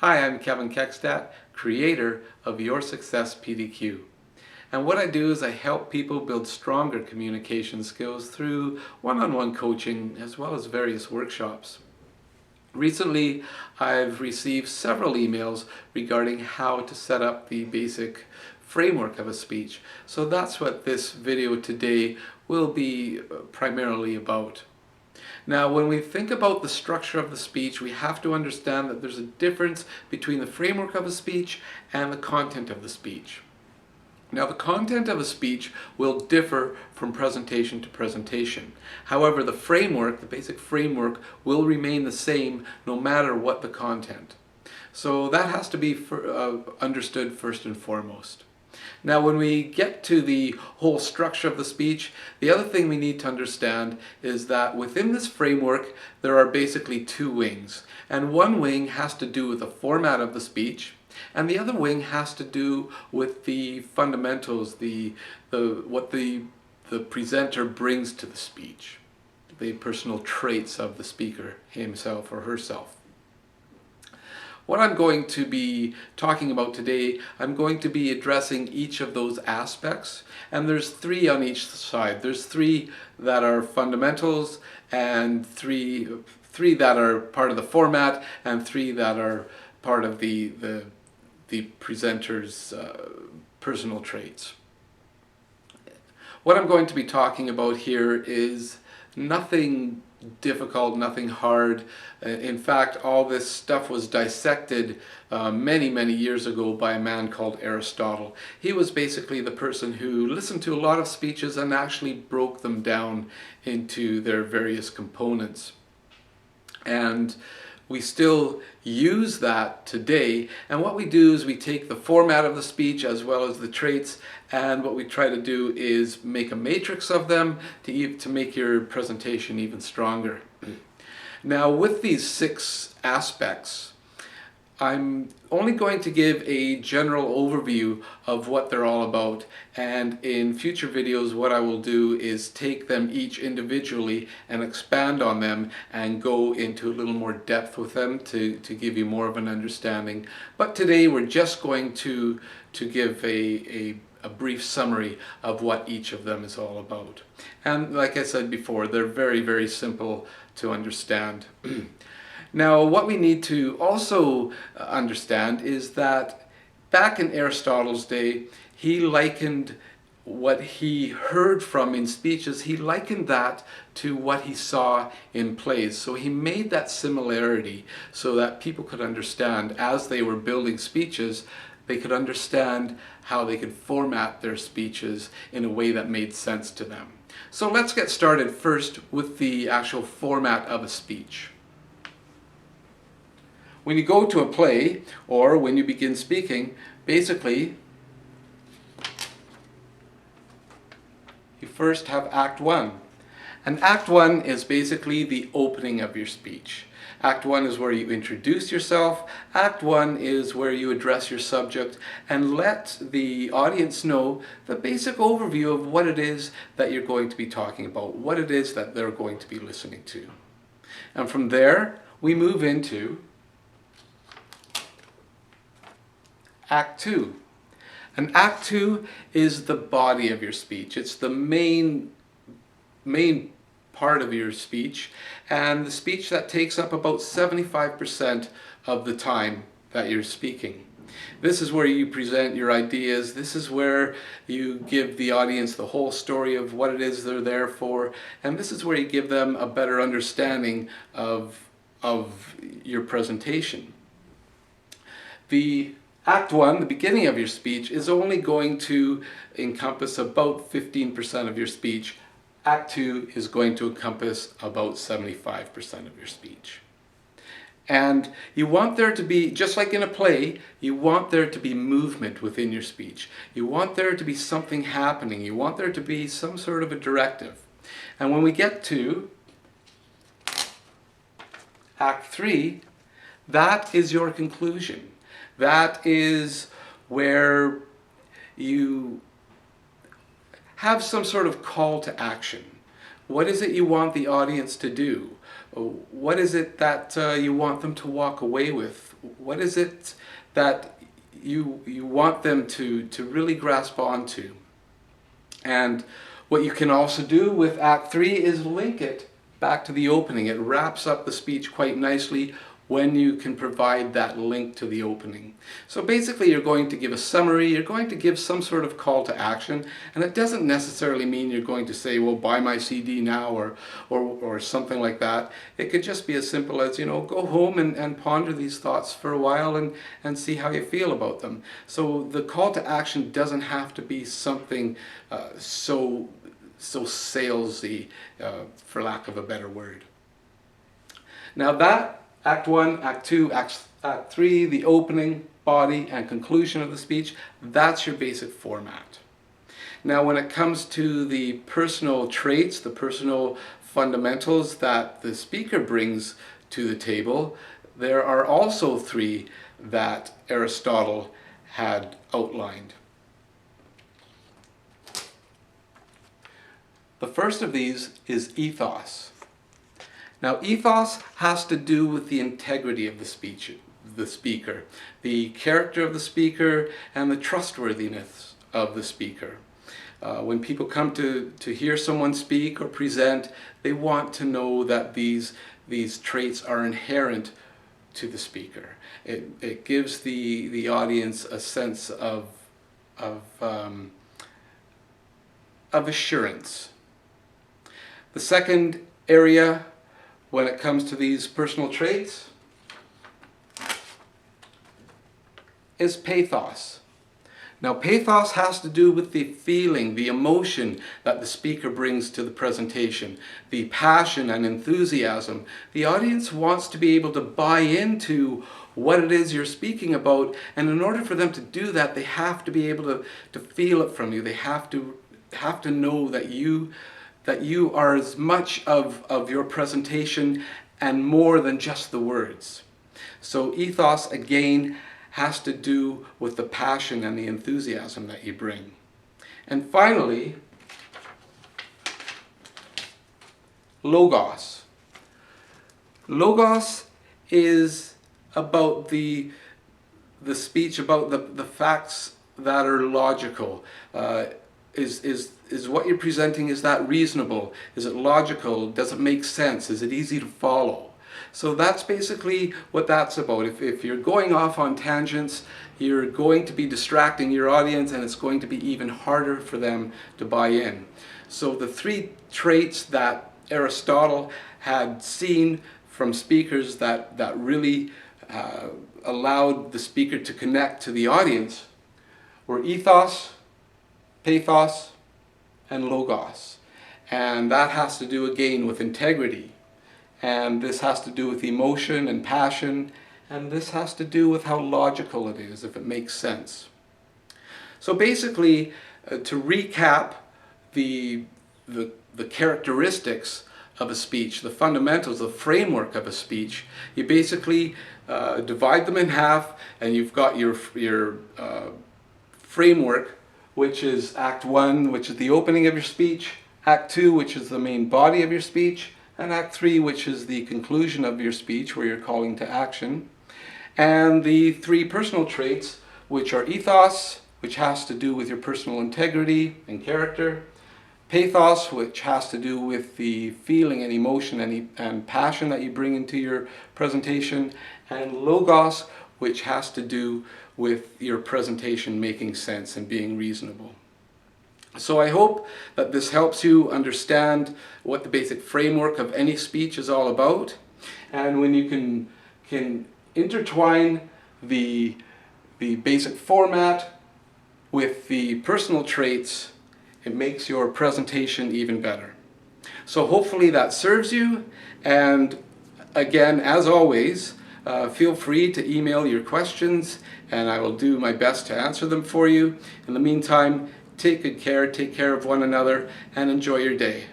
Hi, I'm Kevin Keckstadt, creator of Your Success PDQ. And what I do is I help people build stronger communication skills through one-on-one coaching as well as various workshops. Recently, I've received several emails regarding how to set up the basic framework of a speech. So that's what this video today will be primarily about. Now, when we think about the structure of the speech, we have to understand that there's a difference between the framework of a speech and the content of the speech. Now, the content of a speech will differ from presentation to presentation. However, the framework, the basic framework, will remain the same no matter what the content. So that has to be understood first and foremost. Now, when we get to the whole structure of the speech, the other thing we need to understand is that within this framework, there are basically two wings. And one wing has to do with the format of the speech, and the other wing has to do with the fundamentals, what the presenter brings to the speech, the personal traits of the speaker, himself or herself. What I'm going to be talking about today, I'm going to be addressing each of those aspects, and there's three on each side. There's three that are fundamentals, and three that are part of the format, and three that are part of the presenter's personal traits. What I'm going to be talking about here is nothing difficult, nothing hard. In fact, all this stuff was dissected many years ago by a man called Aristotle. He was basically the person who listened to a lot of speeches and actually broke them down into their various components. And we still use that today, and what we do is we take the format of the speech as well as the traits, and what we try to do is make a matrix of them to make your presentation even stronger. Now, with these 6 aspects, I'm only going to give a general overview of what they're all about, and in future videos what I will do is take them each individually and expand on them and go into a little more depth with them to give you more of an understanding. But today we're just going to give a brief summary of what each of them is all about. And like I said before, they're very simple to understand. Now, what we need to also understand is that back in Aristotle's day, he likened what he heard from in speeches, he likened that to what he saw in plays. So he made that similarity so that people could understand as they were building speeches, they could understand how they could format their speeches in a way that made sense to them. So let's get started first with the actual format of a speech. When you go to a play, or when you begin speaking, basically, you first have Act 1. And Act 1 is basically the opening of your speech. Act 1 is where you introduce yourself. Act 1 is where you address your subject and let the audience know the basic overview of what it is that you're going to be talking about, what it is that they're going to be listening to. And from there, we move into Act 2. And Act 2 is the body of your speech. It's the main part of your speech, and the speech that takes up about 75% of the time that you're speaking. This is where you present your ideas. This is where you give the audience the whole story of what it is they're there for, and this is where you give them a better understanding of your presentation. The Act 1, the beginning of your speech, is only going to encompass about 15% of your speech. Act 2 is going to encompass about 75% of your speech. And you want there to be, just like in a play, you want there to be movement within your speech. You want there to be something happening. You want there to be some sort of a directive. And when we get to Act 3, that is your conclusion. That is where you have some sort of call to action. What is it you want the audience to do? What is it that you want them to walk away with? What is it that you want them to really grasp onto? And what you can also do with Act 3 is link it back to the opening. It wraps up the speech quite nicely when you can provide that link to the opening. So basically you're going to give a summary, you're going to give some sort of call to action, and it doesn't necessarily mean you're going to say, well, buy my CD now, or something like that. It could just be as simple as, go home and ponder these thoughts for a while and see how you feel about them. So the call to action doesn't have to be something so salesy, for lack of a better word. Now that Act 1, Act 2, Act 3, the opening, body, and conclusion of the speech, that's your basic format. Now when it comes to the personal traits, the personal fundamentals that the speaker brings to the table, there are also 3 that Aristotle had outlined. The first of these is ethos. Now, ethos has to do with the integrity of the speaker, the character of the speaker, and the trustworthiness of the speaker. When people come to hear someone speak or present, they want to know that these traits are inherent to the speaker. It gives the audience a sense of assurance. The second area when it comes to these personal traits is pathos. Now pathos has to do with the feeling, the emotion that the speaker brings to the presentation, the passion and enthusiasm. The audience wants to be able to buy into what it is you're speaking about, and in order for them to do that, they have to be able to feel it from you. They have to know that you are as much of your presentation and more than just the words. So ethos, again, has to do with the passion and the enthusiasm that you bring. And finally, logos. Logos is about the speech, about the facts that are logical. Is what you're presenting, is that reasonable? Is it logical? Does it make sense? Is it easy to follow? So that's basically what that's about. If you're going off on tangents, you're going to be distracting your audience, and it's going to be even harder for them to buy in. So the 3 traits that Aristotle had seen from speakers that really allowed the speaker to connect to the audience were ethos, pathos, and logos. And that has to do again with integrity, and this has to do with emotion and passion, and this has to do with how logical it is, if it makes sense. So basically, to recap the characteristics of a speech, the fundamentals, the framework of a speech, you basically divide them in half, and you've got your framework, which is Act 1, which is the opening of your speech, Act 2, which is the main body of your speech, and Act 3, which is the conclusion of your speech, where you're calling to action. And the 3 personal traits, which are ethos, which has to do with your personal integrity and character, pathos, which has to do with the feeling and emotion and passion that you bring into your presentation, and logos, which has to do with your presentation making sense and being reasonable. So I hope that this helps you understand what the basic framework of any speech is all about, and when you can intertwine the basic format with the personal traits, it makes your presentation even better. So hopefully that serves you, and again, as always, feel free to email your questions, and I will do my best to answer them for you. In the meantime, take good care, take care of one another, and enjoy your day.